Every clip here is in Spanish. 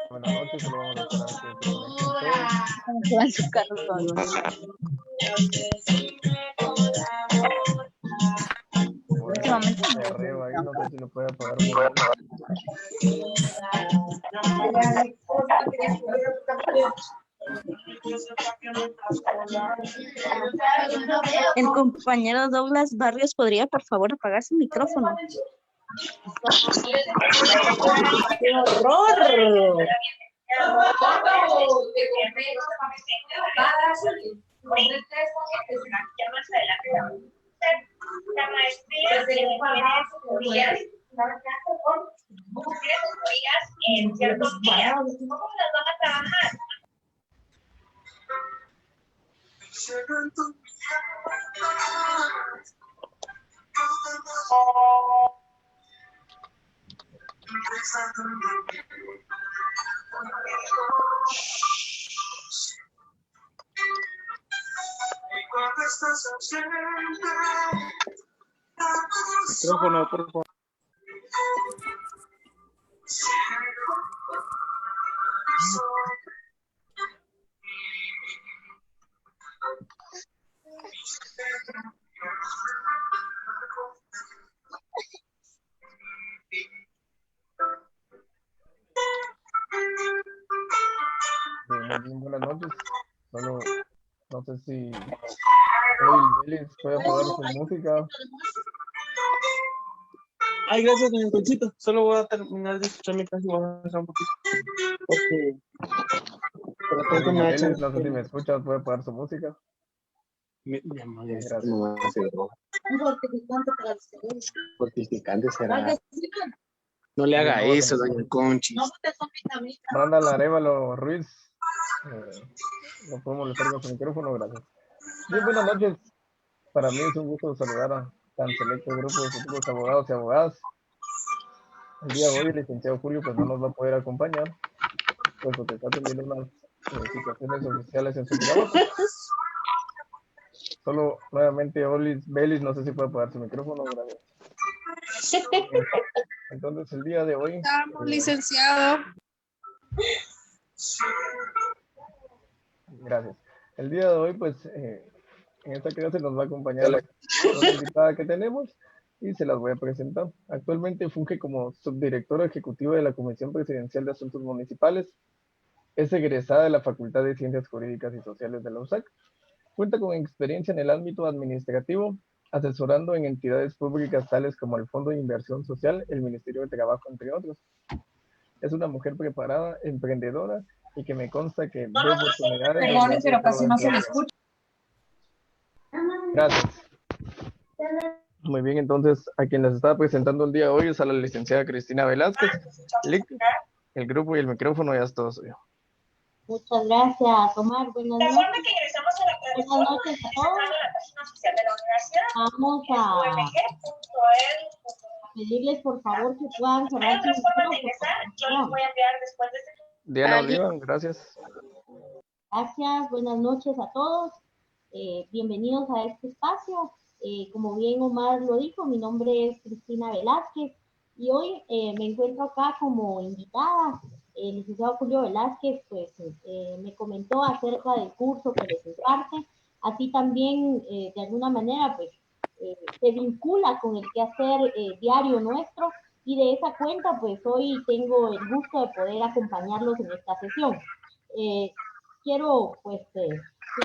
Buenas noches, solo vamos a esperar que se conecten todos. Se va en su carro solo. Últimamente De arriba ahí, no sé si lo puede apagar un momento. el compañero Douglas Barrios podría por favor apagar su micrófono. ¡Qué horror! La maestría en ciertos días. ¿Cómo las van a trabajar? Micrófono, por favor. Bien, buenas noches. Solo no sé si Vélez puede apagar su música. Ay, gracias, doña Conchita. Solo voy a terminar de escuchar mi canción y voy a bajar un poquito. Porque Vélez, no sé si me escuchas, puede apagar su música. Gracias. Fortificante será. No le haga eso, doña Conchi. Randall Arevalo Ruiz. No puedo molestar con su micrófono, gracias. Bien, buenas noches. Para mí es un gusto saludar a tan selecto grupo de futuros abogados y abogadas. El día de hoy el licenciado Julio pues no nos va a poder acompañar, puesto que está teniendo unas situaciones oficiales en su trabajo. Solo nuevamente Belis, no sé si puede apagar su micrófono, gracias. Entonces el día de hoy... Estamos, licenciado. Gracias. El día de hoy pues en esta clase nos va a acompañar la invitada que tenemos y se las voy a presentar. Actualmente funge como subdirectora ejecutiva de la Comisión Presidencial de Asuntos Municipales. Es egresada de la Facultad de Ciencias Jurídicas y Sociales de la USAC. Cuenta con experiencia en el ámbito administrativo, asesorando en entidades públicas tales como el Fondo de Inversión Social, el Ministerio de Trabajo, entre otros. Es una mujer preparada, emprendedora y que me consta que ve oportunidades. Perdón, pero casi no se le escucha. Gracias. Muy bien, entonces a quien les estaba presentando el día de hoy es a la licenciada Cristina Velázquez. El grupo y el micrófono ya es todo suyo. Muchas gracias, Omar. Buenas noches. Recuerda que ingresamos a la plataforma Buenas noches a todos. en la página oficial de la universidad. Vamos a pedirles, por favor, que puedan cerrar Hay sus otras formas de micrófonos. ingresar. Yo les voy a enviar después de este. Diana Oliva, gracias. Gracias, buenas noches a todos. Bienvenidos a este espacio. Como bien Omar lo dijo, mi nombre es Cristina Velázquez y hoy me encuentro acá como invitada. El licenciado Julio Velázquez pues me comentó acerca del curso que les imparte, así también de alguna manera pues se vincula con el quehacer diario nuestro y de esa cuenta pues hoy tengo el gusto de poder acompañarlos en esta sesión. Quiero pues que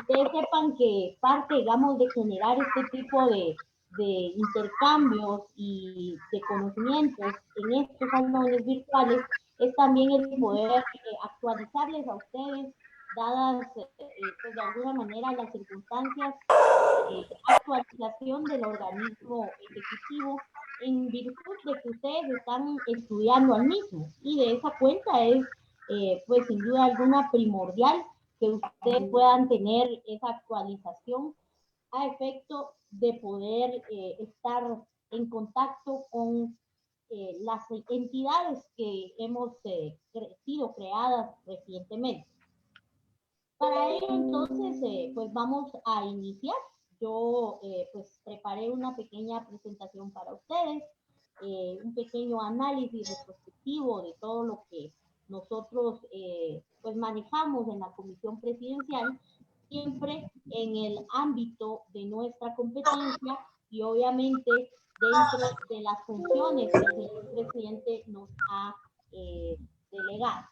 ustedes sepan que parte, digamos, de generar este tipo de intercambios y de conocimientos en estos salones virtuales es también el poder actualizarles a ustedes dadas pues de alguna manera las circunstancias, actualización del organismo ejecutivo en virtud de que ustedes están estudiando al mismo, y de esa cuenta es pues sin duda alguna primordial que ustedes puedan tener esa actualización a efecto de poder estar en contacto con las entidades que hemos sido creadas recientemente. Para ello, entonces, pues vamos a iniciar. Yo pues preparé una pequeña presentación para ustedes, un pequeño análisis retrospectivo de todo lo que nosotros pues manejamos en la comisión presidencial, siempre en el ámbito de nuestra competencia y obviamente dentro de las funciones que el señor presidente nos ha delegado.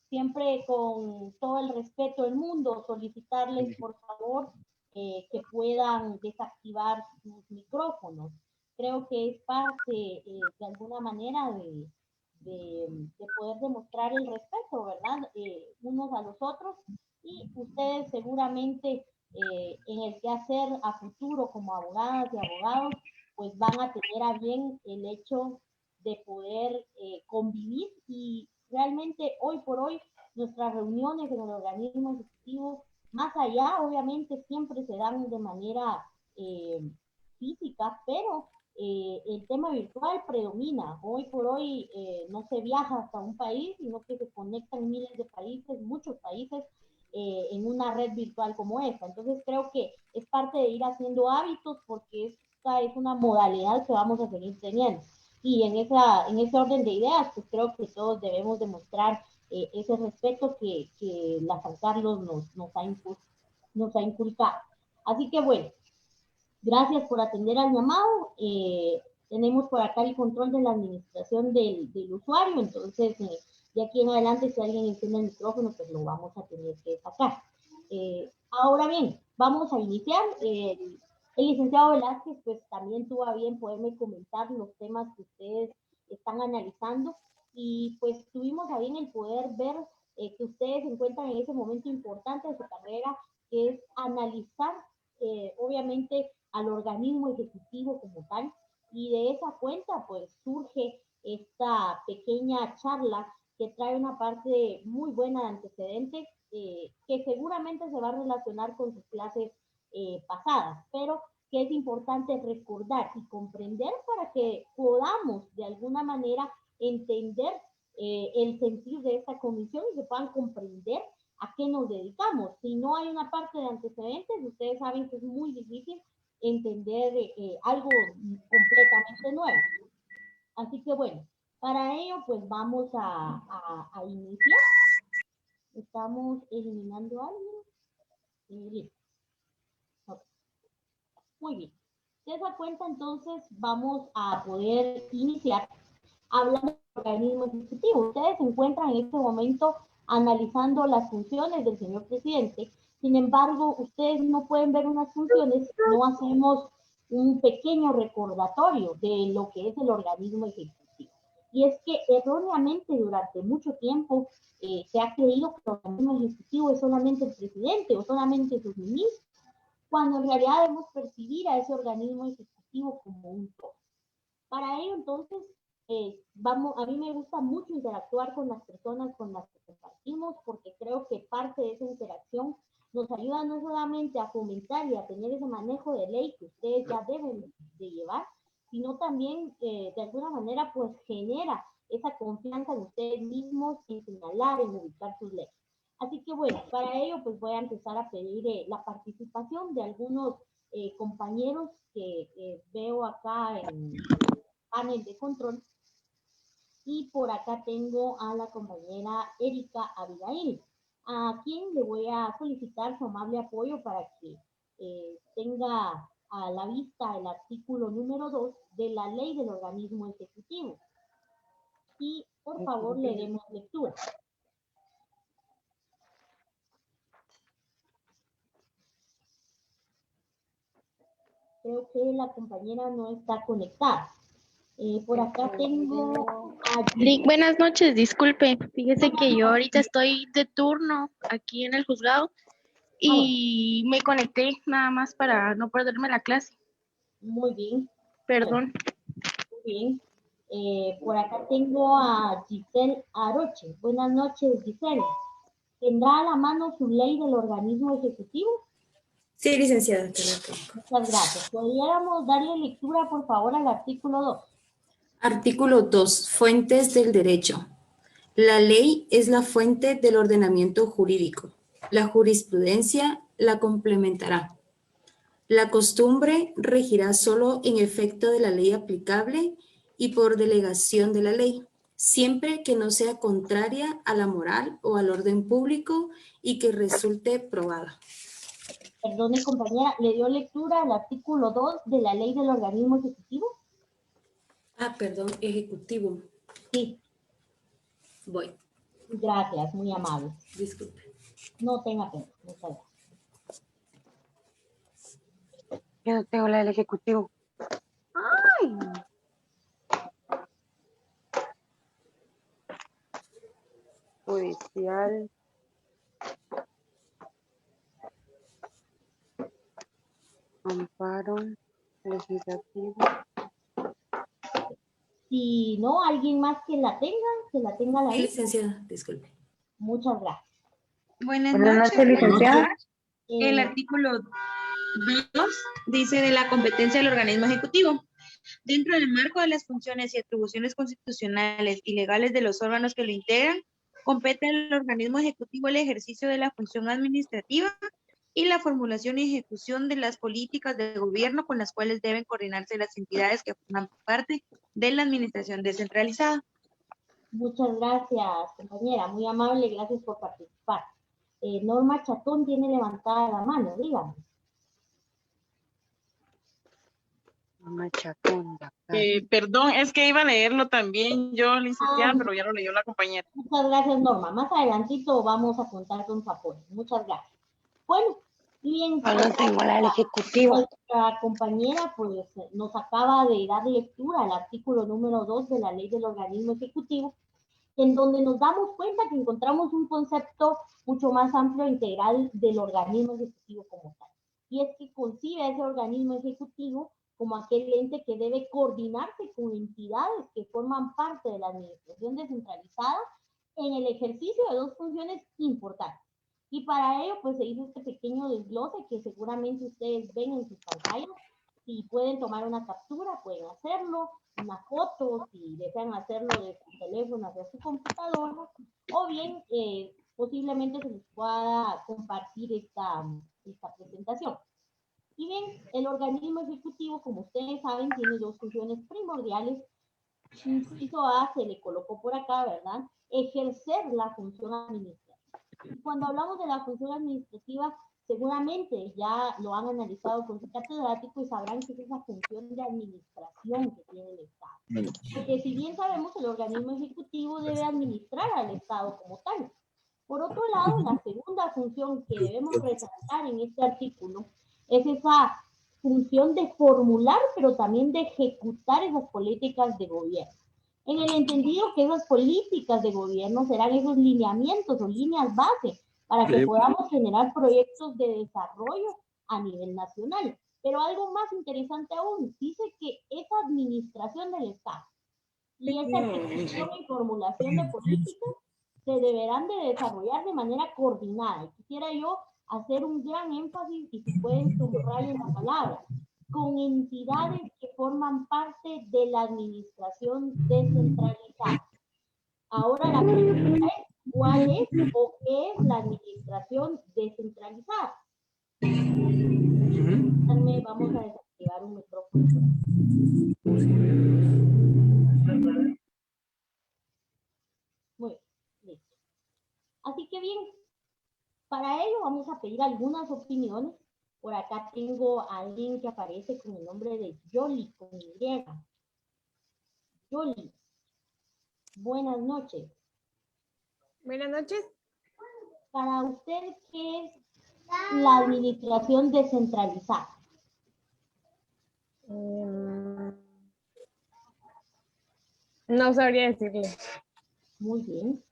Siempre con todo el respeto del mundo, solicitarles por favor que puedan desactivar sus micrófonos. Creo que es parte de alguna manera de poder demostrar el respeto, ¿verdad? Unos a los otros, y ustedes seguramente en el quehacer a futuro como abogadas y abogados, pues van a tener a bien el hecho de poder convivir, y realmente hoy por hoy nuestras reuniones en el organismo ejecutivo, más allá obviamente siempre se dan de manera física, pero el tema virtual predomina. Hoy por hoy no se viaja hasta un país, sino que se conectan miles de países, muchos países, en una red virtual como esta. Entonces creo que es parte de ir haciendo hábitos, porque esta es una modalidad que vamos a seguir teniendo. Y en ese orden de ideas, pues creo que todos debemos demostrar ese respeto que la San Carlos nos ha inculcado. Así que bueno, gracias por atender al llamado. Tenemos por acá el control de la administración del usuario, entonces de aquí en adelante si alguien enciende el micrófono, pues lo vamos a tener que sacar. Ahora bien, vamos a iniciar. El licenciado Velázquez pues también tuvo a bien poderme comentar los temas que ustedes están analizando, y pues tuvimos a bien el poder ver que ustedes se encuentran en ese momento importante de su carrera, que es analizar obviamente al organismo ejecutivo como tal, y de esa cuenta pues surge esta pequeña charla que trae una parte muy buena de antecedentes que seguramente se va a relacionar con sus clases pasadas, pero que es importante recordar y comprender para que podamos de alguna manera entender el sentir de esta comisión y que puedan comprender a qué nos dedicamos. Si no hay una parte de antecedentes, ustedes saben que es muy difícil entender algo completamente nuevo. Así que bueno, para ello pues vamos a iniciar. Estamos eliminando algo. Listo. Okay. Muy bien. De esa cuenta entonces vamos a poder iniciar hablando del organismo ejecutivo. Ustedes se encuentran en este momento analizando las funciones del señor presidente. Sin embargo, ustedes no pueden ver unas funciones si no hacemos un pequeño recordatorio de lo que es el organismo ejecutivo. Y es que erróneamente durante mucho tiempo se ha creído que el organismo ejecutivo es solamente el presidente o solamente sus ministros, cuando en realidad debemos percibir a ese organismo ejecutivo como un todo. Para ello, entonces, a mí me gusta mucho interactuar con las personas con las que compartimos, porque creo que parte de esa interacción nos ayuda no solamente a fomentar y a tener ese manejo de ley que ustedes ya deben de llevar, sino también de alguna manera pues genera esa confianza en ustedes mismos, en señalar, en ubicar sus leyes. Así que bueno, para ello pues voy a empezar a pedir la participación de algunos compañeros que veo acá en panel de control. Y por acá tengo a la compañera Erika Abigail, a quien le voy a solicitar su amable apoyo para que tenga a la vista el artículo número 2 de la ley del organismo ejecutivo. Y por favor le demos lectura. Creo que la compañera no está conectada. Por acá tengo a Buenas noches, disculpe. Fíjese que yo ahorita estoy de turno aquí en el juzgado y me conecté nada más para no perderme la clase. muy bien, Perdón. muy bien. Por acá tengo a Giselle Aroche. Buenas noches, Giselle. ¿Tendrá a la mano su ley del organismo ejecutivo? Sí, licenciada. Muchas gracias. ¿Podríamos darle lectura, por favor, al artículo 2? Artículo 2. Fuentes del derecho. La ley es la fuente del ordenamiento jurídico. La jurisprudencia la complementará. La costumbre regirá solo en efecto de la ley aplicable y por delegación de la ley, siempre que no sea contraria a la moral o al orden público y que resulte probada. Perdone, compañera, ¿le dio lectura al artículo 2 de la ley del organismo ejecutivo? Perdón, ejecutivo. Sí. Voy. Gracias, muy amable. Disculpe. No tenga pena, muchas gracias. Yo no tengo la del Ejecutivo. ¡Ay! Judicial. Amparo. Legislativo. Si no, alguien más que la tenga la Sí, ley. licenciada, disculpe. Muchas gracias. Buenas Buenas noches. noches, licenciada. El artículo 2 dice de la competencia del organismo ejecutivo. Dentro del marco de las funciones y atribuciones constitucionales y legales de los órganos que lo integran, compete al organismo ejecutivo el ejercicio de la función administrativa y la formulación y ejecución de las políticas de gobierno con las cuales deben coordinarse las entidades que forman parte de la administración descentralizada. Muchas gracias, compañera. Muy amable, gracias por participar. Norma Chatón tiene levantada la mano, dígame. Machacón. Perdón, es que iba a leerlo también yo, licenciada, pero ya lo leyó la compañera. Muchas gracias, Norma. Más adelantito vamos a contar con su apoyo. Muchas gracias. Bueno, y bien, Solo tengo la del Ejecutivo. nuestra compañera pues nos acaba de dar lectura al artículo número 2 de la ley del organismo ejecutivo, en donde nos damos cuenta que encontramos un concepto mucho más amplio e integral del organismo ejecutivo como tal. Y es que concibe a ese organismo ejecutivo como aquel ente que debe coordinarse con entidades que forman parte de la administración descentralizada en el ejercicio de dos funciones importantes. Y para ello, pues se hizo este pequeño desglose que seguramente ustedes ven en sus pantallas. Si pueden tomar una captura, pueden hacerlo, una foto, si desean hacerlo de su teléfono hacia su computadora, o bien posiblemente se les pueda compartir esta presentación. Y bien, el organismo ejecutivo, como ustedes saben, tiene dos funciones primordiales. Inciso A se le colocó por acá, ¿verdad? Ejercer la función administrativa. Y cuando hablamos de la función administrativa, seguramente ya lo han analizado con su catedrático y sabrán que es esa función de administración que tiene el Estado. Porque si bien sabemos que el organismo ejecutivo debe administrar al Estado como tal. Por otro lado, la segunda función que debemos resaltar en este artículo es esa función de formular, pero también de ejecutar esas políticas de gobierno. En el entendido que esas políticas de gobierno serán esos lineamientos o líneas base para que podamos generar proyectos de desarrollo a nivel nacional. Pero algo más interesante aún, dice que esa administración del Estado y esa ejecución y formulación de políticas se deberán de desarrollar de manera coordinada. Y quisiera yo hacer un gran énfasis, y si pueden subrayar la palabra, con entidades que forman parte de la administración descentralizada. Ahora la pregunta es, ¿cuál es o qué es la administración descentralizada? Vamos a desactivar un micrófono. Muy bien, listo. Así que bien, para ello vamos a pedir algunas opiniones. Por acá tengo a alguien que aparece con el nombre de Yoli, con Y. Yoli, buenas noches. Buenas noches. Para usted, ¿qué es la administración descentralizada? No sabría decirle. Muy bien.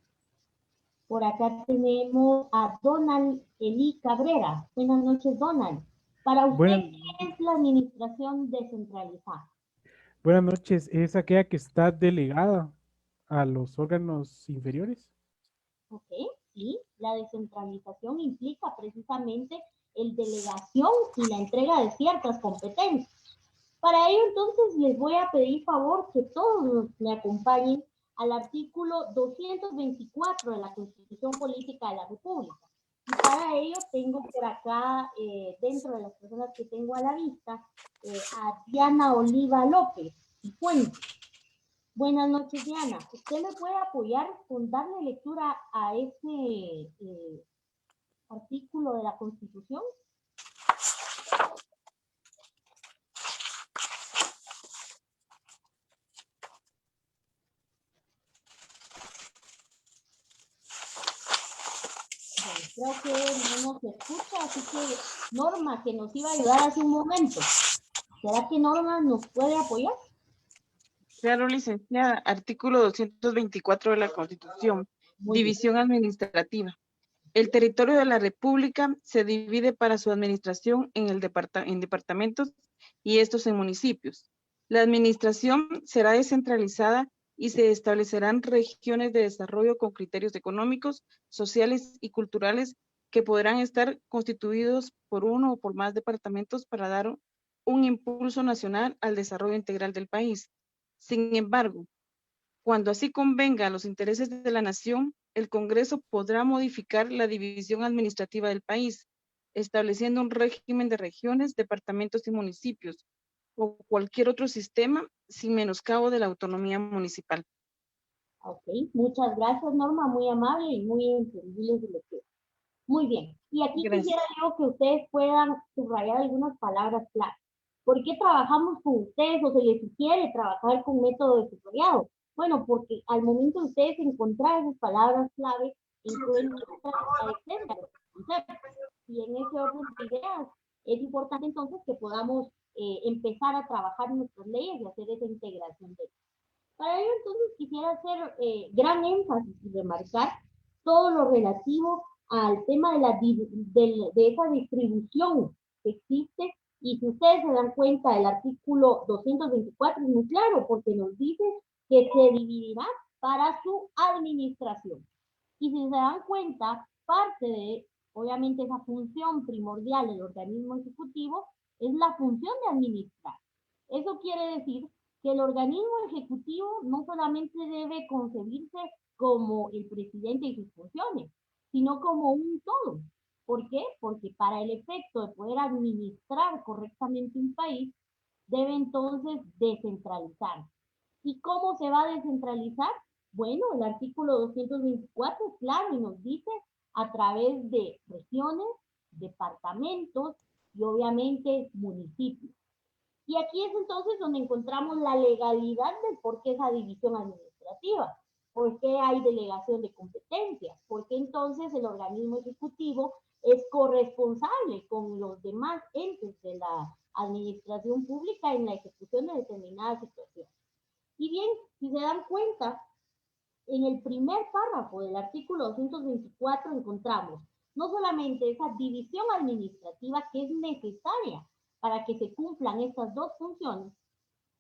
Por acá tenemos a Donald Eli Cabrera. Buenas noches, Donald. Para usted, Buenas, ¿qué es la administración descentralizada? buenas noches. Es aquella que está delegada a los órganos inferiores. Ok, sí, la descentralización implica precisamente el delegación y la entrega de ciertas competencias. Para ello, entonces, les voy a pedir favor que todos me acompañen al artículo 224 de la Constitución Política de la República. Y para ello tengo por acá, dentro de las personas que tengo a la vista, a Diana Oliva López y Fuentes. Buenas noches, Diana. ¿Usted me puede apoyar con darle lectura a ese artículo de la Constitución? Creo que no nos escucha, así que Norma, que nos iba a ayudar hace un momento. ¿Será que Norma nos puede apoyar? Claro, licenciada. Artículo 224 de la Constitución. División administrativa. El territorio de la República se divide para su administración en departamentos y estos en municipios. La administración será descentralizada y se establecerán regiones de desarrollo con criterios económicos, sociales y culturales que podrán estar constituidos por uno o por más departamentos para dar un impulso nacional al desarrollo integral del país. Sin embargo, cuando así convenga a los intereses de la nación, el Congreso podrá modificar la división administrativa del país, estableciendo un régimen de regiones, departamentos y municipios, o cualquier otro sistema sin menoscabo de la autonomía municipal. Ok, muchas gracias, Norma, muy amable y muy entendible de lo que es. Muy bien, y aquí quisiera yo que ustedes puedan subrayar algunas palabras clave. ¿Por qué trabajamos con ustedes o se les sugiere trabajar con método desarrollado? Bueno, porque al momento de ustedes encontrar esas palabras clave, incluyen y en ese orden de ideas es importante entonces que podamos empezar a trabajar nuestras leyes y hacer esa integración de ellas. Para ello entonces quisiera hacer gran énfasis y remarcar todo lo relativo al tema de esa distribución que existe. Y si ustedes se dan cuenta, el artículo 224 es muy claro porque nos dice que se dividirá para su administración. Y si se dan cuenta, parte de, obviamente, esa función primordial del organismo ejecutivo es la función de administrar. Eso quiere decir que el organismo ejecutivo no solamente debe concebirse como el presidente y sus funciones, sino como un todo. ¿Por qué? Porque para el efecto de poder administrar correctamente un país, debe entonces descentralizar. ¿Y cómo se va a descentralizar? Bueno, el artículo 224 es claro y nos dice a través de regiones, departamentos y obviamente municipios. Y aquí es entonces donde encontramos la legalidad del por qué esa división administrativa, por qué hay delegación de competencias, por qué entonces el organismo ejecutivo es corresponsable con los demás entes de la administración pública en la ejecución de determinadas situaciones. Y bien, si se dan cuenta, en el primer párrafo del artículo 224 encontramos no solamente esa división administrativa que es necesaria para que se cumplan estas dos funciones,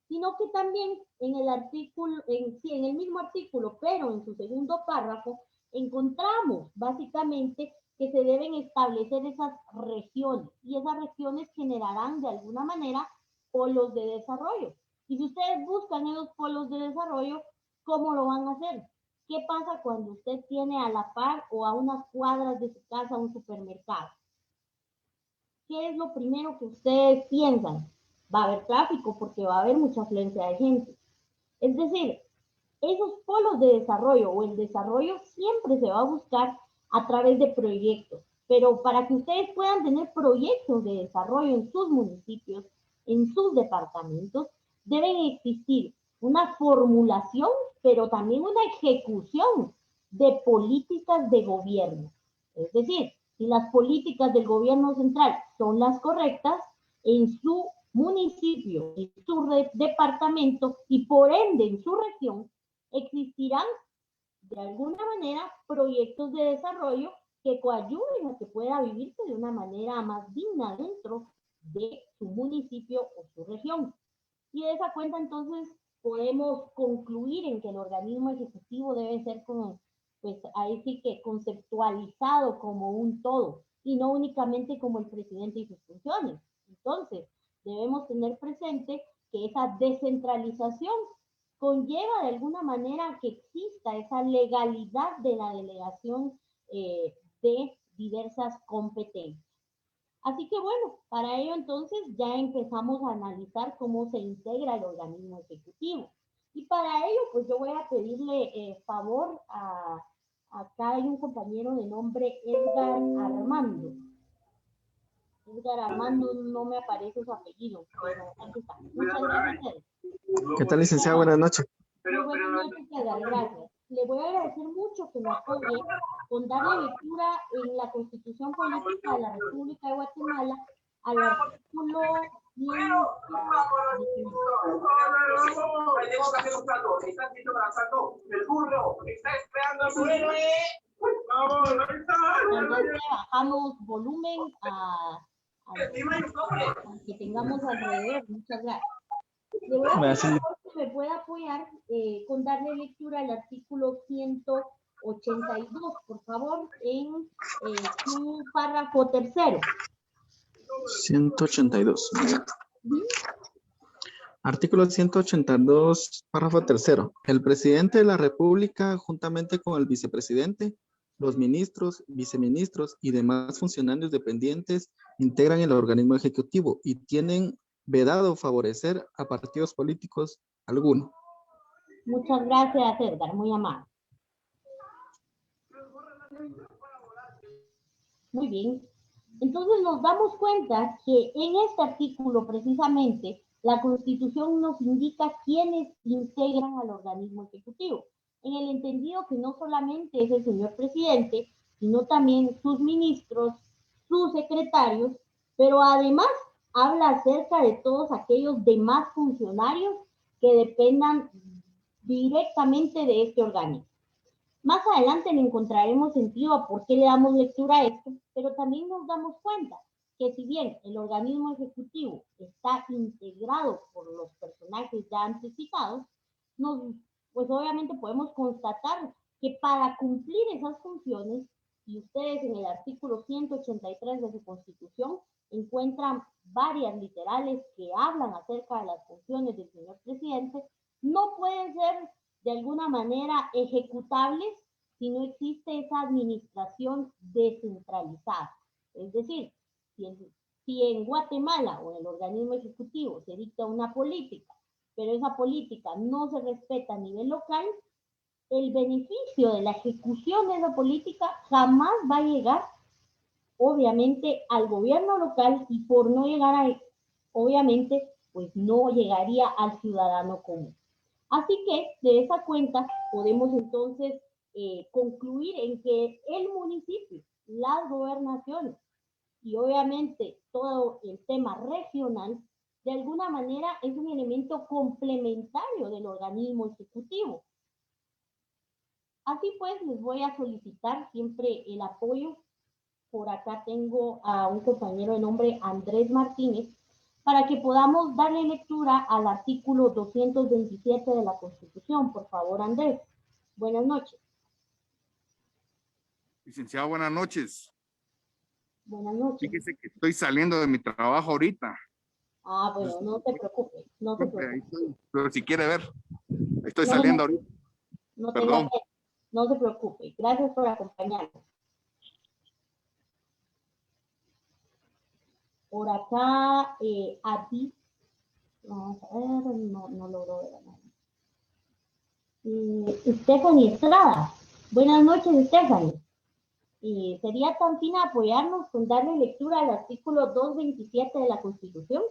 sino que también en el artículo, en el mismo artículo, pero en su segundo párrafo, encontramos básicamente que se deben establecer esas regiones, y esas regiones generarán de alguna manera polos de desarrollo. Y si ustedes buscan esos polos de desarrollo, ¿cómo lo van a hacer? ¿Qué pasa cuando usted tiene a la par o a unas cuadras de su casa un supermercado? ¿Qué es lo primero que ustedes piensan? Va a haber tráfico porque va a haber mucha afluencia de gente. Es decir, esos polos de desarrollo o el desarrollo siempre se va a buscar a través de proyectos. Pero para que ustedes puedan tener proyectos de desarrollo en sus municipios, en sus departamentos, deben existir una formulación, pero también una ejecución de políticas de gobierno. Es decir, si las políticas del gobierno central son las correctas, en su municipio, en su departamento y por ende en su región, Existirán de alguna manera proyectos de desarrollo que coadyuven a que pueda vivirse de una manera más digna dentro de su municipio o su región. Y de esa cuenta entonces podemos concluir en que el organismo ejecutivo debe ser como, pues ahí sí que conceptualizado como un todo y no únicamente como el presidente y sus funciones. Entonces, debemos tener presente que esa descentralización conlleva de alguna manera que exista esa legalidad de la delegación de diversas competencias. Así que bueno, para ello entonces ya empezamos a analizar cómo se integra el organismo ejecutivo. Y para ello, pues yo voy a pedirle favor a, acá hay un compañero de nombre Edgar Armando. Edgar Armando, no me aparece su apellido, pero aquí está. Muchas gracias, Edgar. ¿Qué tal, licenciada? Buenas noches. Muy buenas noches, Edgar, gracias. Le voy a agradecer mucho que me apoye con darle lectura en la Constitución Política de la República de Guatemala al artículo 100. Entonces bajamos volumen a que tengamos alrededor. Muchas gracias. Le voy a pedir que me pueda apoyar con darle lectura al artículo 182, por favor, en su párrafo tercero. 182. Artículo 182, párrafo tercero. El presidente de la República, juntamente con el vicepresidente, los ministros, viceministros y demás funcionarios dependientes, integran el organismo ejecutivo y tienen vedado favorecer a partidos políticos alguno. Muchas gracias, Edgar, muy amable. Muy bien. Entonces nos damos cuenta que en este artículo precisamente la Constitución nos indica quiénes integran al organismo ejecutivo, en el entendido que no solamente es el señor presidente, sino también sus ministros, sus secretarios, pero además habla acerca de todos aquellos demás funcionarios que dependan directamente de este organismo. Más adelante le encontraremos sentido a por qué le damos lectura a esto, pero también nos damos cuenta que si bien el organismo ejecutivo está integrado por los personajes ya antes citados, pues obviamente podemos constatar que para cumplir esas funciones, y ustedes en el artículo 183 de su Constitución encuentran varias literales que hablan acerca de las funciones del señor presidente, no pueden ser de alguna manera ejecutables si no existe esa administración descentralizada. Es decir, si en Guatemala o en el organismo ejecutivo se dicta una política, pero esa política no se respeta a nivel local, el beneficio de la ejecución de esa política jamás va a llegar, obviamente, al gobierno local y por no llegar a, obviamente, pues no llegaría al ciudadano común. Así que, de esa cuenta, podemos entonces concluir en que el municipio, las gobernaciones y obviamente todo el tema regional, de alguna manera es un elemento complementario del organismo ejecutivo. Así pues, les voy a solicitar siempre el apoyo. Por acá tengo a un compañero de nombre Andrés Martínez, para que podamos darle lectura al artículo 227 de la Constitución. Por favor, Andrés. Buenas noches. Licenciado, buenas noches. Buenas noches. Fíjese que estoy saliendo de mi trabajo ahorita. Ah, bueno, no se preocupe. No se preocupe. Pero si quiere ver, estoy saliendo ahorita. No, perdón. No se preocupe. Gracias por acompañarnos. Por acá, a ti. Vamos a ver, no logro ver nada. Stephanie Estrada. Buenas noches, Stephanie. ¿Sería tan fina apoyarnos con darle lectura al artículo 227 de la Constitución?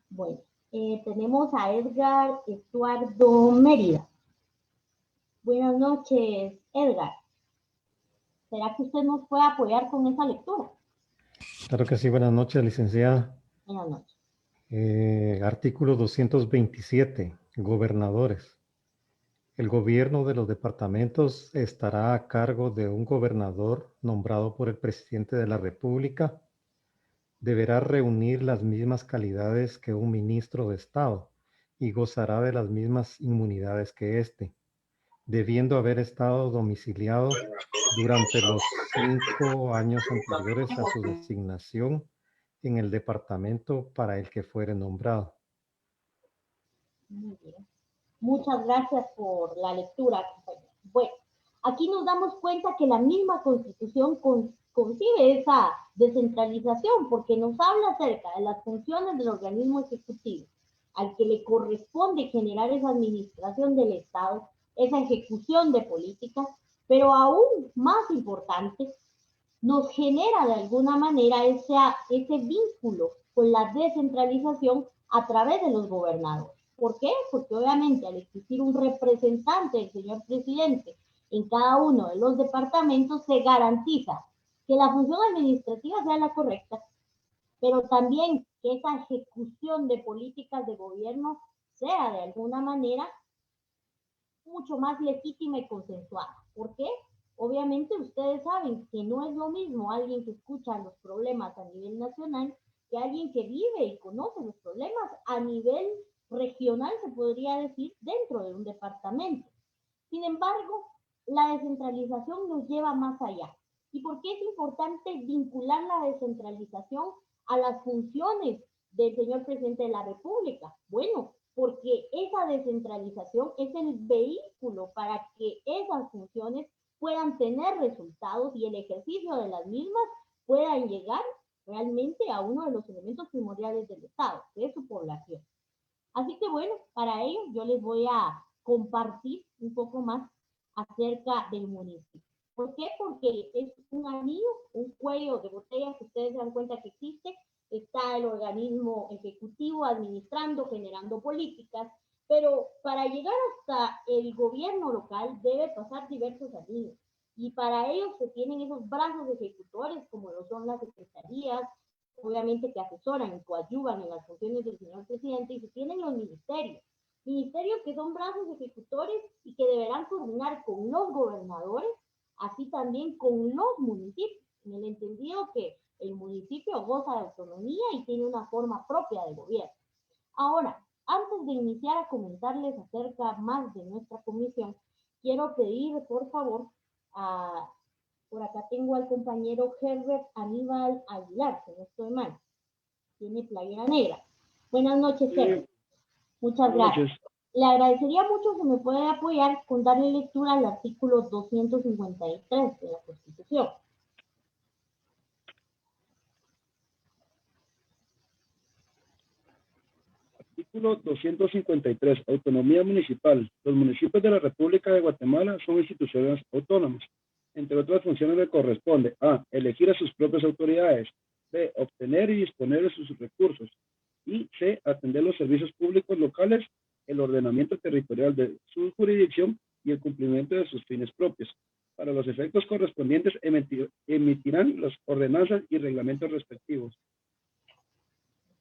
Bueno, tenemos a Edgar Estuardo Mérida. Buenas noches, Edgar. ¿Será que usted nos puede apoyar con esa lectura? Claro que sí, buenas noches, licenciada. Buenas noches. Artículo 227, gobernadores. El gobierno de los departamentos estará a cargo de un gobernador nombrado por el presidente de la República. Deberá reunir las mismas calidades que un ministro de Estado y gozará de las mismas inmunidades que éste, debiendo haber estado domiciliado durante los 5 años anteriores a su designación en el departamento para el que fuere nombrado. Muy bien. Muchas gracias por la lectura, compañero. Bueno, aquí nos damos cuenta que la misma Constitución concibe esa descentralización porque nos habla acerca de las funciones del organismo ejecutivo al que le corresponde generar esa administración del Estado, esa ejecución de políticas, pero aún más importante, nos genera de alguna manera ese vínculo con la descentralización a través de los gobernadores. ¿Por qué? Porque obviamente al existir un representante del señor presidente en cada uno de los departamentos se garantiza que la función administrativa sea la correcta, pero también que esa ejecución de políticas de gobierno sea de alguna manera mucho más legítima y consensuada. ¿Por qué? Obviamente ustedes saben que no es lo mismo alguien que escucha los problemas a nivel nacional que alguien que vive y conoce los problemas a nivel regional, se podría decir, dentro de un departamento. Sin embargo, la descentralización nos lleva más allá. ¿Y por qué es importante vincular la descentralización a las funciones del señor presidente de la República? Bueno, porque esa descentralización es el vehículo para que esas funciones puedan tener resultados y el ejercicio de las mismas puedan llegar realmente a uno de los elementos primordiales del Estado, que es su población. Así que bueno, para ello yo les voy a compartir un poco más acerca del municipio. ¿Por qué? Porque es un anillo, un cuello de botella que ustedes se dan cuenta que existe. Está el organismo ejecutivo administrando, generando políticas, pero para llegar hasta el gobierno local debe pasar diversos anillos. Y para ello se tienen esos brazos ejecutores, como lo son las secretarías, obviamente que asesoran y coadyuvan en las funciones del señor presidente, y se tienen los ministerios. Ministerios que son brazos ejecutores y que deberán coordinar con los gobernadores, así también con los municipios, en el entendido que el municipio goza de autonomía y tiene una forma propia de gobierno. Ahora, antes de iniciar a comentarles acerca más de nuestra comisión, quiero pedir, por favor, por acá tengo al compañero Herbert Aníbal Aguilar, que no estoy mal, tiene playera negra. Buenas noches, Herbert. Muchas gracias. Le agradecería mucho si me puede apoyar con darle lectura al artículo 253 de la Constitución. Artículo 253. Autonomía municipal. Los municipios de la República de Guatemala son instituciones autónomas. Entre otras funciones le corresponde a. Elegir a sus propias autoridades. B. Obtener y disponer de sus recursos. Y C. Atender los servicios públicos locales, el ordenamiento territorial de su jurisdicción y el cumplimiento de sus fines propios. Para los efectos correspondientes emitirán las ordenanzas y reglamentos respectivos.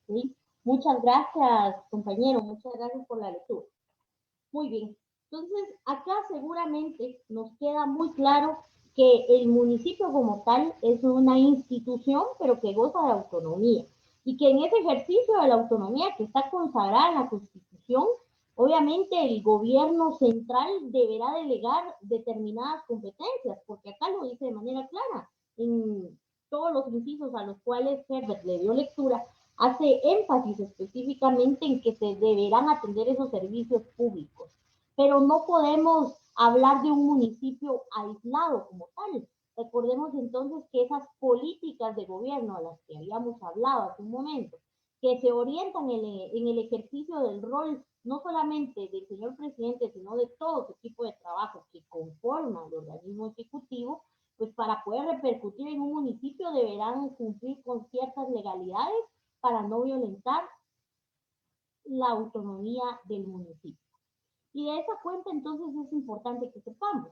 Sí. Muchas gracias, compañero. Muchas gracias por la lectura. Muy bien. Entonces, acá seguramente nos queda muy claro que el municipio como tal es una institución, pero que goza de autonomía. Y que en ese ejercicio de la autonomía que está consagrada en la Constitución, obviamente el gobierno central deberá delegar determinadas competencias, porque acá lo dice de manera clara. En todos los incisos a los cuales Herbert le dio lectura, hace énfasis específicamente en que se deberán atender esos servicios públicos. Pero no podemos hablar de un municipio aislado como tal. Recordemos entonces que esas políticas de gobierno a las que habíamos hablado hace un momento, que se orientan en el ejercicio del rol no solamente del señor presidente, sino de todo su equipo de trabajo que conforma el organismo ejecutivo, pues para poder repercutir en un municipio deberán cumplir con ciertas legalidades para no violentar la autonomía del municipio. Y de esa cuenta entonces es importante que sepamos,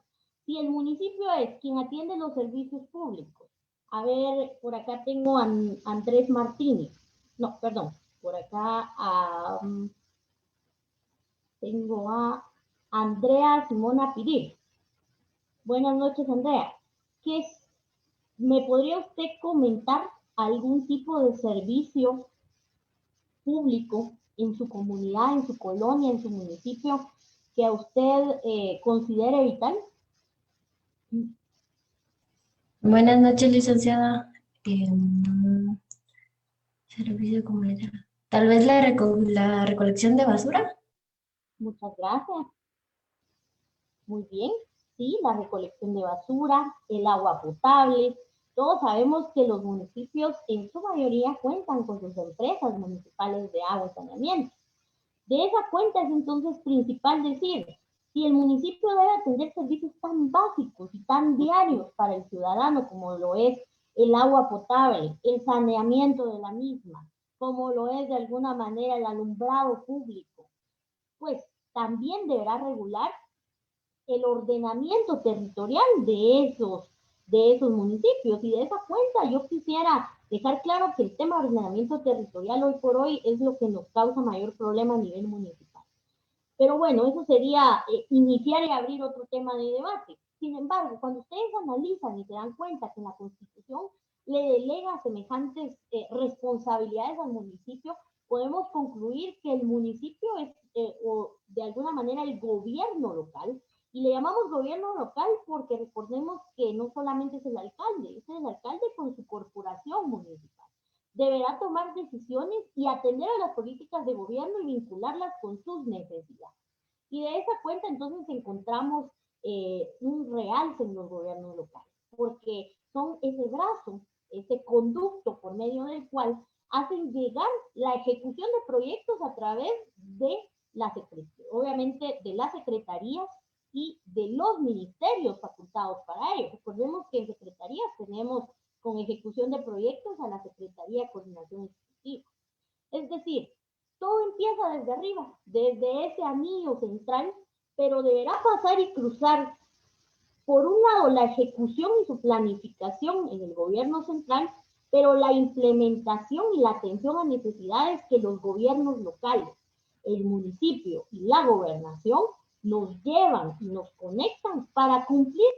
Si el municipio es quien atiende los servicios públicos, a ver, por acá tengo a Andrés Martínez. No, perdón, por acá tengo a Andrea Simona Pirir. Buenas noches, Andrea. ¿Me podría usted comentar algún tipo de servicio público en su comunidad, en su colonia, en su municipio, que a usted considere vital? Buenas noches, licenciada. Servicio comunitario. Tal vez la recolección de basura. Muchas gracias. Muy bien. Sí, la recolección de basura, el agua potable. Todos sabemos que los municipios en su mayoría cuentan con sus empresas municipales de agua y saneamiento. De esa cuenta es entonces principal decir, si el municipio debe atender servicios tan básicos y tan diarios para el ciudadano como lo es el agua potable, el saneamiento de la misma, como lo es de alguna manera el alumbrado público, pues también deberá regular el ordenamiento territorial de esos municipios. Y de esa cuenta yo quisiera dejar claro que el tema de ordenamiento territorial hoy por hoy es lo que nos causa mayor problema a nivel municipal. Pero bueno, eso sería iniciar y abrir otro tema de debate. Sin embargo, cuando ustedes analizan y se dan cuenta que la Constitución le delega semejantes responsabilidades al municipio, podemos concluir que el municipio es, o de alguna manera, el gobierno local. Y le llamamos gobierno local porque recordemos que no solamente es el alcalde con su corporación municipal. Deberá tomar decisiones y atender a las políticas de gobierno y vincularlas con sus necesidades. Y de esa cuenta entonces encontramos un realce en los gobiernos locales, porque son ese brazo, ese conducto por medio del cual hacen llegar la ejecución de proyectos a través de obviamente de las secretarías y de los ministerios facultados para ello. Recordemos que en secretarías tenemos con ejecución de proyectos a la Secretaría de Coordinación Ejecutiva. Es decir, todo empieza desde arriba, desde ese anillo central, pero deberá pasar y cruzar, por un lado, la ejecución y su planificación en el gobierno central, pero la implementación y la atención a necesidades que los gobiernos locales, el municipio y la gobernación nos llevan y nos conectan para cumplir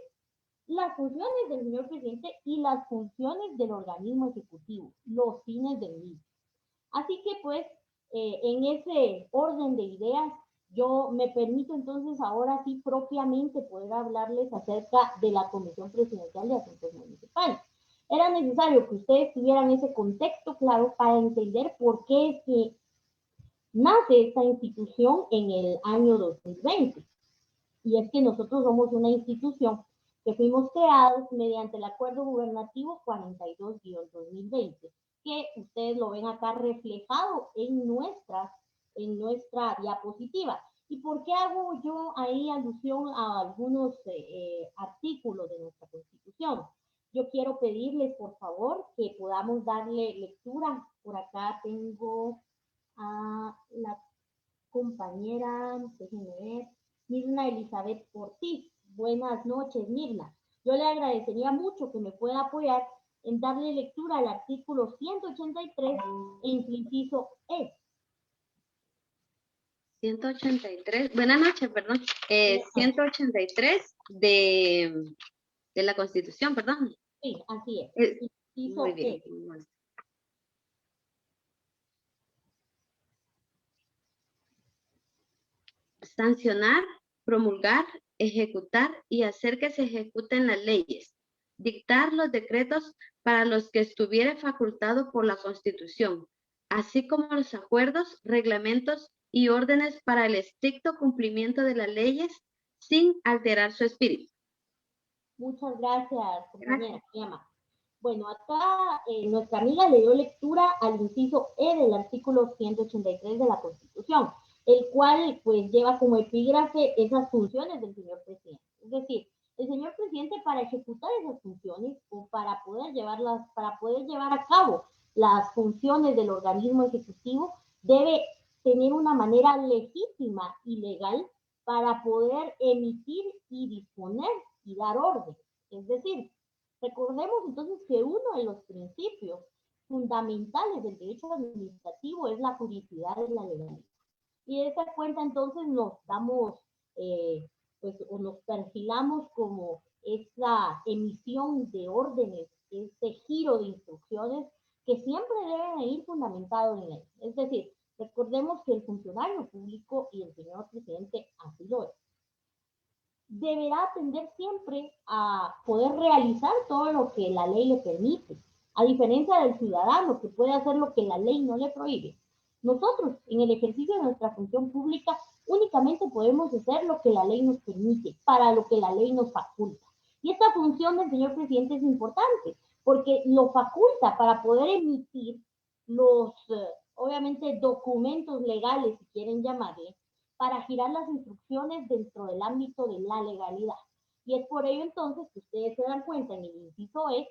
las funciones del señor presidente y las funciones del organismo ejecutivo, los fines del mismo. Así que pues, en ese orden de ideas, yo me permito entonces ahora sí propiamente poder hablarles acerca de la Comisión Presidencial de Asuntos Municipales. Era necesario que ustedes tuvieran ese contexto claro para entender por qué es que nace esta institución en el año 2020. Y es que nosotros somos una institución que fuimos creados mediante el Acuerdo Gubernativo 42-2020, que ustedes lo ven acá reflejado en nuestra diapositiva. ¿Y por qué hago yo ahí alusión a algunos artículos de nuestra Constitución? Yo quiero pedirles, por favor, que podamos darle lectura. Por acá tengo a la compañera, déjenme ver, Mirna Elizabeth Ortiz. Buenas noches, Mirna. Yo le agradecería mucho que me pueda apoyar en darle lectura al artículo 183 en su inciso E. 183, buenas noches, perdón. 183 de la Constitución, perdón. Sí, así es. Inciso Muy bien. E. Sancionar, promulgar, ejecutar y hacer que se ejecuten las leyes. Dictar los decretos para los que estuviere facultado por la Constitución, así como los acuerdos, reglamentos y órdenes para el estricto cumplimiento de las leyes sin alterar su espíritu. Muchas gracias, compañera. Bueno, acá nuestra amiga le dio lectura al inciso E del artículo 183 de la Constitución, el cual pues lleva como epígrafe esas funciones del señor presidente. Es decir, el señor presidente, para ejecutar esas funciones o para poder llevar a cabo las funciones del organismo ejecutivo, debe tener una manera legítima y legal para poder emitir y disponer y dar orden. Es decir, recordemos entonces que uno de los principios fundamentales del derecho administrativo es la juridicidad de la legalidad. Y de esa cuenta entonces nos damos, pues, o nos perfilamos como esa emisión de órdenes, este giro de instrucciones que siempre deben ir fundamentados en ley. Es decir, recordemos que el funcionario público, y el señor presidente así lo es, deberá atender siempre a poder realizar todo lo que la ley le permite, a diferencia del ciudadano que puede hacer lo que la ley no le prohíbe. Nosotros, en el ejercicio de nuestra función pública, únicamente podemos hacer lo que la ley nos permite, para lo que la ley nos faculta. Y esta función del señor presidente es importante, porque lo faculta para poder emitir los, obviamente, documentos legales, si quieren llamarle, para girar las instrucciones dentro del ámbito de la legalidad. Y es por ello entonces que ustedes se dan cuenta en el inciso E,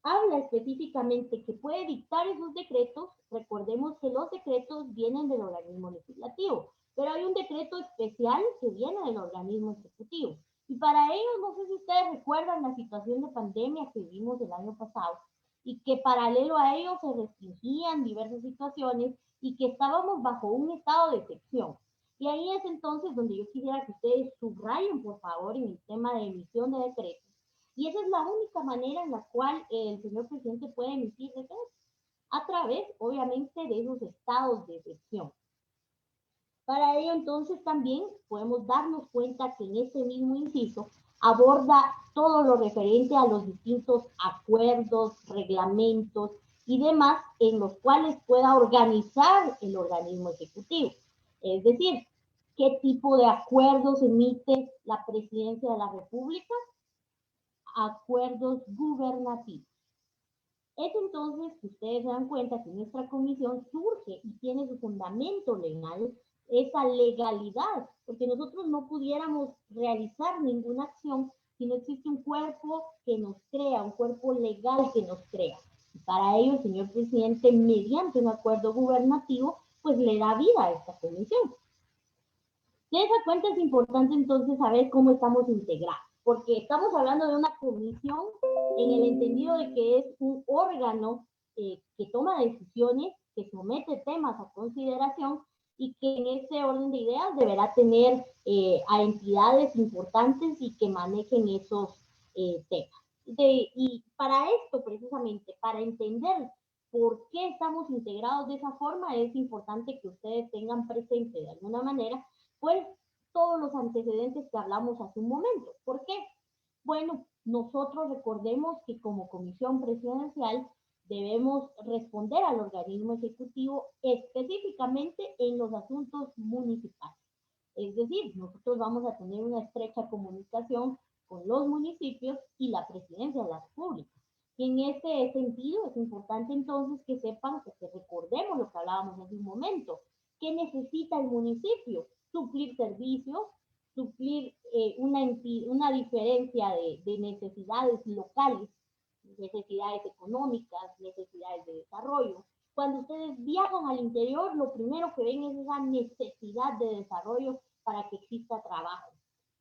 habla específicamente que puede dictar esos decretos. Recordemos que los decretos vienen del organismo legislativo, pero hay un decreto especial que viene del organismo ejecutivo. Y para ello, no sé si ustedes recuerdan la situación de pandemia que vivimos el año pasado, y que paralelo a ello se restringían diversas situaciones y que estábamos bajo un estado de excepción. Y ahí es entonces donde yo quisiera que ustedes subrayen, por favor, en el tema de emisión de decretos. Y esa es la única manera en la cual el señor presidente puede emitir decretos, a través, obviamente, de esos estados de excepción. Para ello, entonces, también podemos darnos cuenta que en este mismo inciso aborda todo lo referente a los distintos acuerdos, reglamentos y demás en los cuales pueda organizar el organismo ejecutivo. Es decir, ¿qué tipo de acuerdos emite la Presidencia de la República? Acuerdos gubernativos. Es entonces que ustedes se dan cuenta que nuestra comisión surge y tiene su fundamento legal, esa legalidad, porque nosotros no pudiéramos realizar ninguna acción si no existe un cuerpo que nos crea, un cuerpo legal que nos crea. Y para ello el señor presidente, mediante un acuerdo gubernativo, pues le da vida a esta comisión. De esa cuenta es importante entonces saber cómo estamos integrados, porque estamos hablando de una comisión en el entendido de que es un órgano que toma decisiones, que somete temas a consideración y que en ese orden de ideas deberá tener a entidades importantes y que manejen esos temas. Y para esto, precisamente, para entender por qué estamos integrados de esa forma, es importante que ustedes tengan presente de alguna manera, pues, todos los antecedentes que hablamos hace un momento. ¿Por qué? Bueno, nosotros recordemos que como comisión presidencial debemos responder al organismo ejecutivo específicamente en los asuntos municipales. Es decir, nosotros vamos a tener una estrecha comunicación con los municipios y la Presidencia de la República. Y en este sentido es importante entonces que sepan, que recordemos lo que hablábamos hace un momento. ¿Qué necesita el municipio? Suplir servicios, suplir una diferencia de necesidades locales, necesidades económicas, necesidades de desarrollo. Cuando ustedes viajan al interior, lo primero que ven es esa necesidad de desarrollo para que exista trabajo.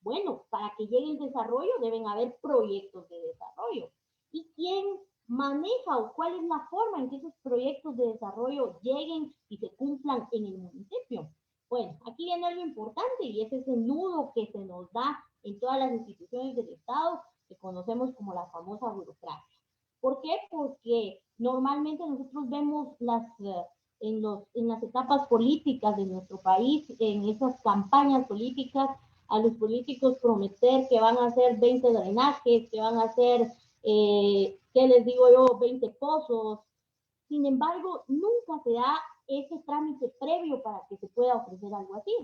Bueno, para que llegue el desarrollo deben haber proyectos de desarrollo. ¿Y quién maneja o cuál es la forma en que esos proyectos de desarrollo lleguen y se cumplan en el municipio? Bueno, aquí viene algo importante y ese es el nudo que se nos da en todas las instituciones del Estado que conocemos como la famosa burocracia. ¿Por qué? Porque normalmente nosotros vemos en las etapas políticas de nuestro país, en esas campañas políticas, a los políticos prometer que van a hacer 20 drenajes, que van a hacer, ¿qué les digo yo?, 20 pozos. Sin embargo, nunca se da ese trámite previo para que se pueda ofrecer algo así.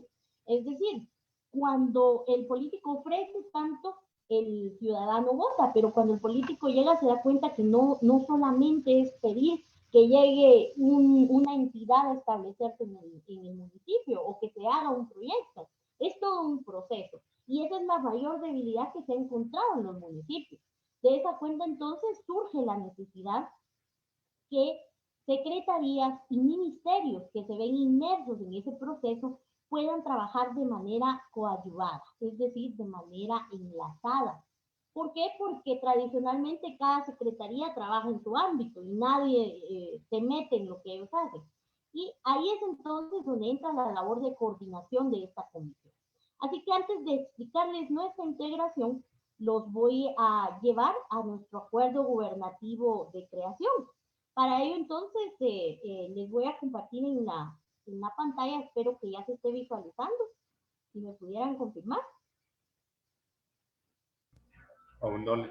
Es decir, cuando el político ofrece tanto, el ciudadano vota, pero cuando el político llega se da cuenta que no solamente es pedir que llegue una entidad a establecerse en el municipio o que se haga un proyecto. Es todo un proceso. Y esa es la mayor debilidad que se ha encontrado en los municipios. De esa cuenta, entonces, surge la necesidad que secretarías y ministerios que se ven inmersos en ese proceso puedan trabajar de manera coadyuvada, es decir, de manera enlazada. ¿Por qué? Porque tradicionalmente cada secretaría trabaja en su ámbito y nadie se mete en lo que ellos hacen. Y ahí es entonces donde entra la labor de coordinación de esta comisión. Así que antes de explicarles nuestra integración, los voy a llevar a nuestro acuerdo gubernativo de creación. Para ello entonces les voy a compartir en la pantalla, espero que ya se esté visualizando, si me pudieran confirmar. Aún no le...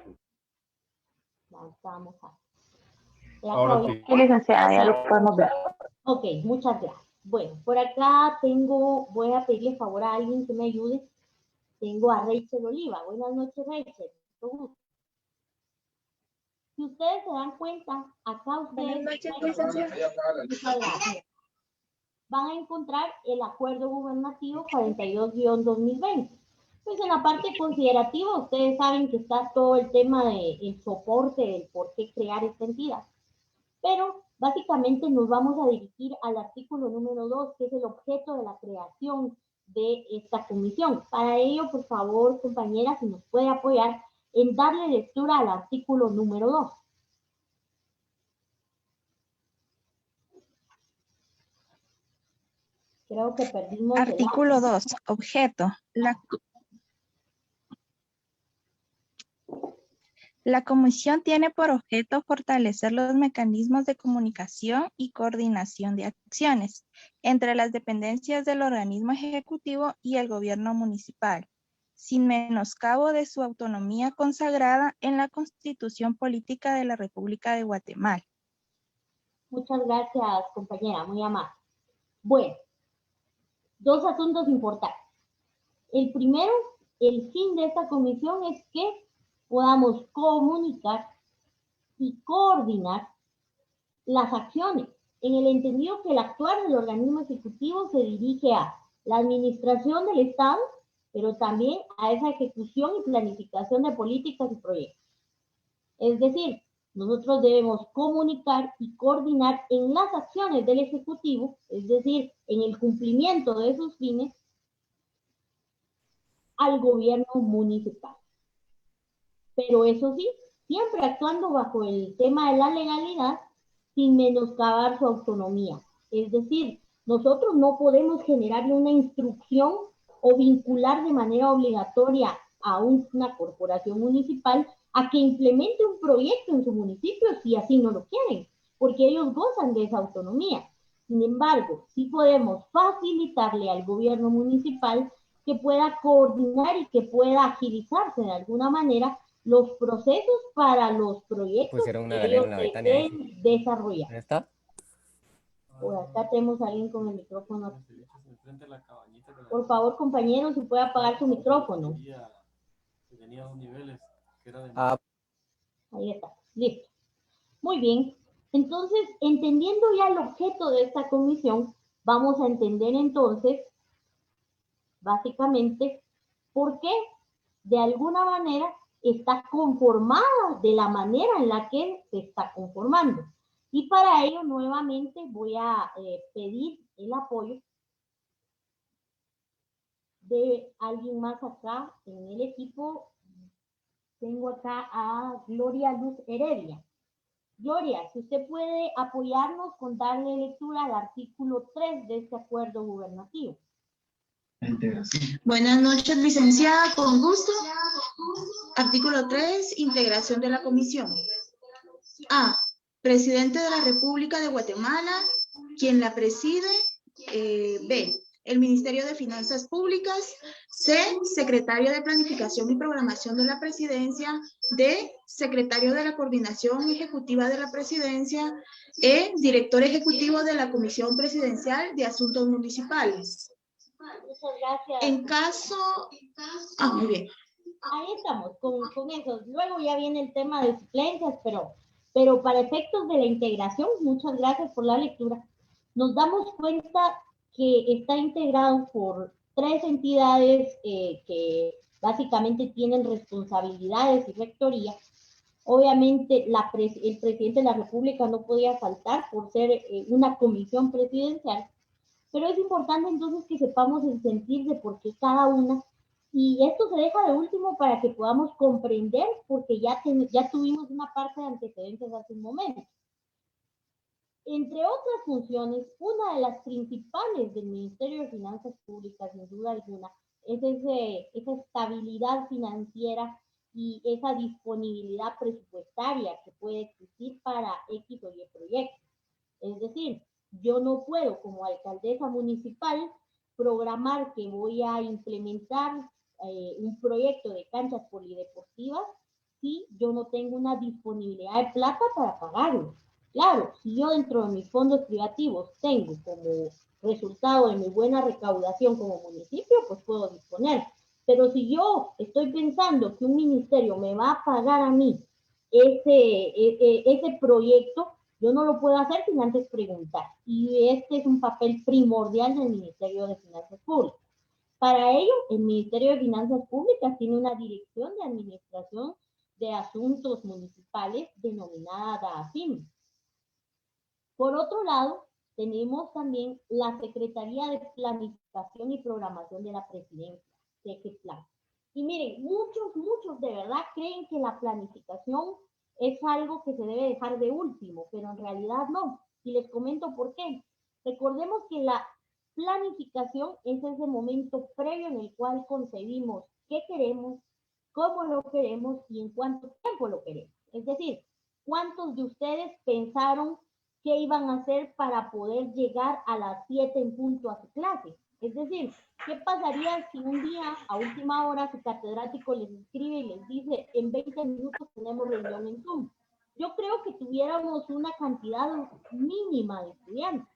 Ya estamos aquí. Ahora sí. Sí, licenciada, ya lo podemos ver. Ok, muchas gracias. Bueno, por acá voy a pedirle favor a alguien que me ayude. Tengo a Rachel Oliva. Buenas noches, Rachel. Mucho gusto. Si ustedes se dan cuenta, acá ustedes van a encontrar el acuerdo gubernativo 42-2020. Pues en la parte considerativa, ustedes saben que está todo el tema del soporte, del por qué crear esta entidad. Pero básicamente nos vamos a dirigir al artículo número 2, que es el objeto de la creación de esta comisión. Para ello, por favor, compañera, si nos puede apoyar en darle lectura al artículo número 2. Creo que perdimos Artículo 2, objeto. La comisión tiene por objeto fortalecer los mecanismos de comunicación y coordinación de acciones entre las dependencias del organismo ejecutivo y el gobierno municipal, sin menoscabo de su autonomía consagrada en la Constitución Política de la República de Guatemala. Muchas gracias, compañera, muy amable. Bueno, dos asuntos importantes. El primero, el fin de esta comisión es que podamos comunicar y coordinar las acciones, en el entendido que el actuar del organismo ejecutivo se dirige a la administración del Estado, pero también a esa ejecución y planificación de políticas y proyectos. Es decir, nosotros debemos comunicar y coordinar en las acciones del Ejecutivo, es decir, en el cumplimiento de sus fines, al gobierno municipal. Pero eso sí, siempre actuando bajo el tema de la legalidad, sin menoscabar su autonomía. Es decir, nosotros no podemos generarle una instrucción o vincular de manera obligatoria a una corporación municipal a que implemente un proyecto en su municipio si así no lo quieren, porque ellos gozan de esa autonomía. Sin embargo, sí podemos facilitarle al gobierno municipal que pueda coordinar y que pueda agilizarse de alguna manera los procesos para los proyectos que ellos deseen desarrollar. ¿Está? Por acá tenemos a alguien con el micrófono. Por favor, compañeros, si puede apagar su micrófono. Ahí está, listo. Muy bien. Entonces, entendiendo ya el objeto de esta comisión, vamos a entender entonces, básicamente, por qué de alguna manera está conformada de la manera en la que se está conformando. Y para ello, nuevamente, voy a pedir el apoyo de alguien más acá en el equipo. Tengo acá a Gloria Luz Heredia. Gloria, si usted puede apoyarnos con darle lectura al artículo 3 de este acuerdo gubernativo. Buenas noches, licenciada, con gusto. Artículo 3, integración de la comisión. A. Presidente de la República de Guatemala, quien la preside. B. El Ministerio de Finanzas Públicas. C. Secretario de Planificación y Programación de la Presidencia. D. Secretario de la Coordinación Ejecutiva de la Presidencia. E. Director Ejecutivo de la Comisión Presidencial de Asuntos Municipales. Muchas gracias. En caso... muy bien. Ahí estamos, con eso. Luego ya viene el tema de suplencias, pero para efectos de la integración, muchas gracias por la lectura. Nos damos cuenta que está integrado por 3 entidades que básicamente tienen responsabilidades y rectoría. Obviamente el presidente de la República no podía faltar por ser una comisión presidencial, pero es importante entonces que sepamos el sentir de por qué cada una Y esto se deja de último para que podamos comprender, porque ya tuvimos una parte de antecedentes hace un momento. Entre otras funciones, una de las principales del Ministerio de Finanzas Públicas, sin duda alguna, es esa estabilidad financiera y esa disponibilidad presupuestaria que puede existir para X o Y proyectos. Es decir, yo no puedo, como alcaldesa municipal, programar que voy a implementar un proyecto de canchas polideportivas si yo no tengo una disponibilidad de plata para pagarlo. Claro, si yo dentro de mis fondos privativos tengo como resultado de mi buena recaudación como municipio, pues puedo disponer. Pero si yo estoy pensando que un ministerio me va a pagar a mí ese proyecto, yo no lo puedo hacer sin antes preguntar. Y este es un papel primordial del Ministerio de Finanzas Públicas. Para ello, el Ministerio de Finanzas Públicas tiene una dirección de administración de asuntos municipales denominada DAAFIM. Por otro lado, tenemos también la Secretaría de Planificación y Programación de la Presidencia, SECEPLAN. Y miren, muchos de verdad creen que la planificación es algo que se debe dejar de último, pero en realidad no. Y les comento por qué. Recordemos que la planificación es ese momento previo en el cual concebimos qué queremos, cómo lo queremos y en cuánto tiempo lo queremos. Es decir, ¿cuántos de ustedes pensaron qué iban a hacer para poder llegar a las 7 en punto a su clase? Es decir, ¿qué pasaría si un día, a última hora, su catedrático les escribe y les dice, en 20 minutos tenemos reunión en Zoom? Yo creo que tuviéramos una cantidad mínima de estudiantes,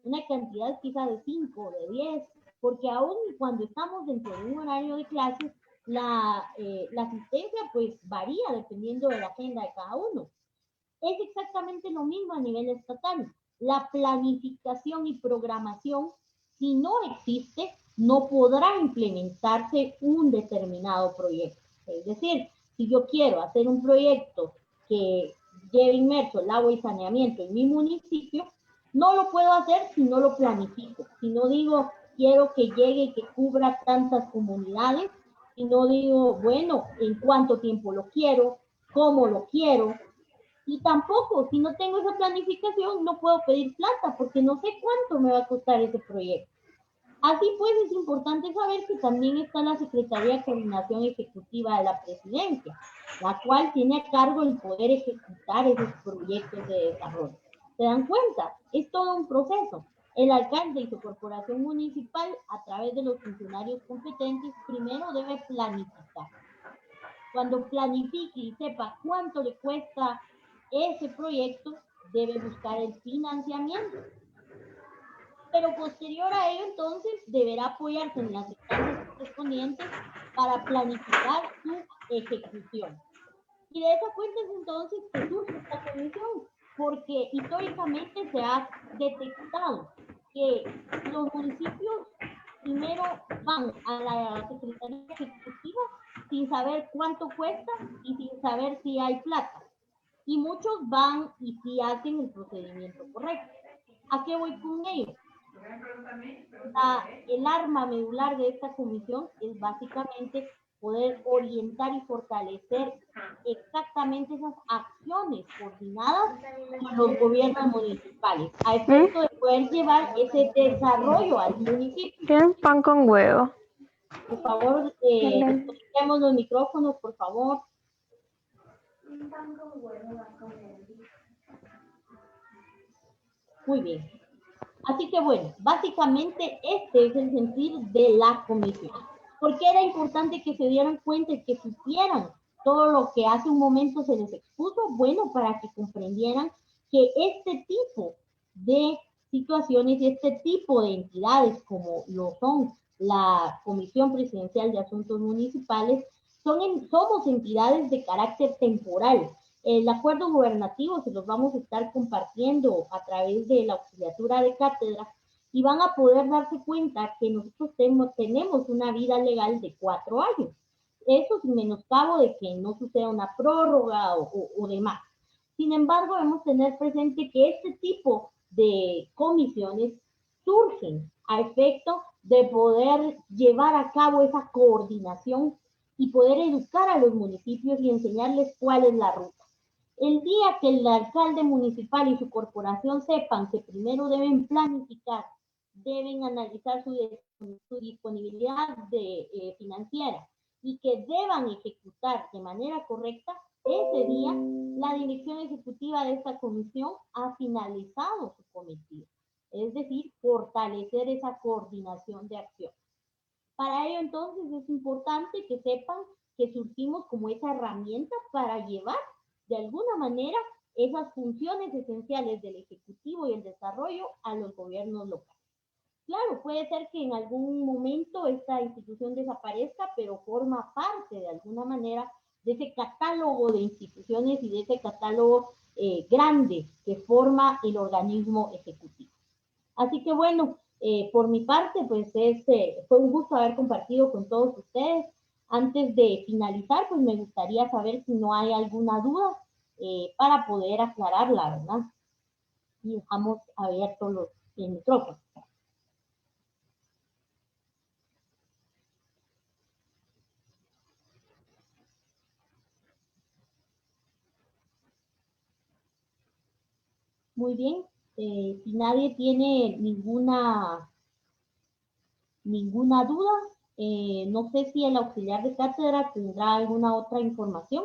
una cantidad quizá de 5, de 10, porque aún cuando estamos dentro de un horario de clases, la asistencia pues varía dependiendo de la agenda de cada uno. Es exactamente lo mismo a nivel estatal. La planificación y programación, si no existe, no podrá implementarse un determinado proyecto. Es decir, si yo quiero hacer un proyecto que lleve inmerso el agua y saneamiento en mi municipio, no lo puedo hacer si no lo planifico. Si no digo, quiero que llegue y que cubra tantas comunidades, si no digo, bueno, en cuánto tiempo lo quiero, cómo lo quiero. Y tampoco, si no tengo esa planificación, no puedo pedir plata porque no sé cuánto me va a costar ese proyecto. Así pues, es importante saber que también está la Secretaría de Coordinación Ejecutiva de la Presidencia, la cual tiene a cargo el poder ejecutar esos proyectos de desarrollo. ¿Se dan cuenta? Es todo un proceso. El alcalde y su corporación municipal, a través de los funcionarios competentes, primero debe planificar. Cuando planifique y sepa cuánto le cuesta ese proyecto, debe buscar el financiamiento. Pero posterior a ello, entonces, deberá apoyarse en las instancias correspondientes para planificar su ejecución. Y de esa cuenta es entonces que surge esta comisión, porque históricamente se ha detectado que los municipios primero van a la Secretaría Ejecutiva sin saber cuánto cuesta y sin saber si hay plata. Y muchos van y sí hacen el procedimiento correcto. ¿A qué voy con ello? El arma medular de esta comisión es básicamente poder orientar y fortalecer exactamente esas acciones coordinadas con los gobiernos municipales, a efecto de poder llevar ese desarrollo al municipio. ¿Quieren pan con huevo? Por favor, desconectemos los micrófonos, por favor. Muy bien. Así que bueno, básicamente este es el sentir de la comisión. ¿Por qué era importante que se dieran cuenta y que supieran todo lo que hace un momento se les expuso? Bueno, para que comprendieran que este tipo de situaciones y este tipo de entidades como lo son la Comisión Presidencial de Asuntos Municipales, somos entidades de carácter temporal. El acuerdo gubernativo se los vamos a estar compartiendo a través de la auxiliatura de cátedra y van a poder darse cuenta que nosotros tenemos una vida legal de 4 años. Eso sin menoscabo de que no suceda una prórroga o demás. Sin embargo, debemos tener presente que este tipo de comisiones surgen a efecto de poder llevar a cabo esa coordinación y poder educar a los municipios y enseñarles cuál es la ruta. El día que el alcalde municipal y su corporación sepan que primero deben planificar, deben analizar su disponibilidad financiera y que deban ejecutar de manera correcta, ese día la dirección ejecutiva de esta comisión ha finalizado su cometido, es decir, fortalecer esa coordinación de acción. Para ello, entonces, es importante que sepan que surgimos como esa herramienta para llevar de alguna manera esas funciones esenciales del Ejecutivo y el desarrollo a los gobiernos locales. Claro, puede ser que en algún momento esta institución desaparezca, pero forma parte de alguna manera de ese catálogo de instituciones y de ese catálogo grande que forma el organismo ejecutivo. Así que bueno, por mi parte, pues fue un gusto haber compartido con todos ustedes. Antes de finalizar, pues me gustaría saber si no hay alguna duda para poder aclararla, ¿verdad? Y dejamos abiertos los micrófonos. Muy bien, si nadie tiene ninguna duda, no sé si el auxiliar de cátedra tendrá alguna otra información.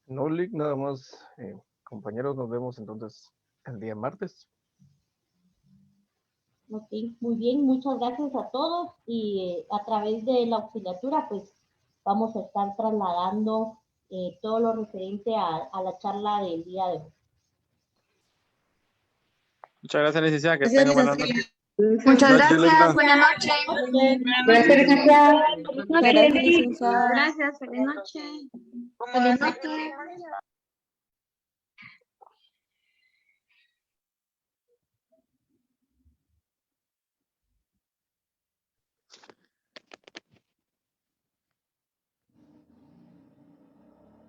No, Lick, nada más. Compañeros, nos vemos entonces el día martes. Ok, muy bien, muchas gracias a todos y a través de la auxiliatura pues vamos a estar trasladando todo lo referente a la charla del día de hoy. Muchas gracias, licenciada. Que tenga buena noche. Muchas gracias. Buenas noches. Gracias, licenciada. Gracias, feliz noche. Feliz noche.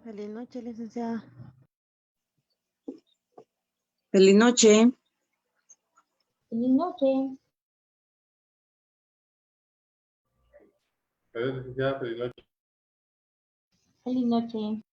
Feliz noche, licenciada. Feliz noche. Feliz noche. Feliz noche. Feliz noche.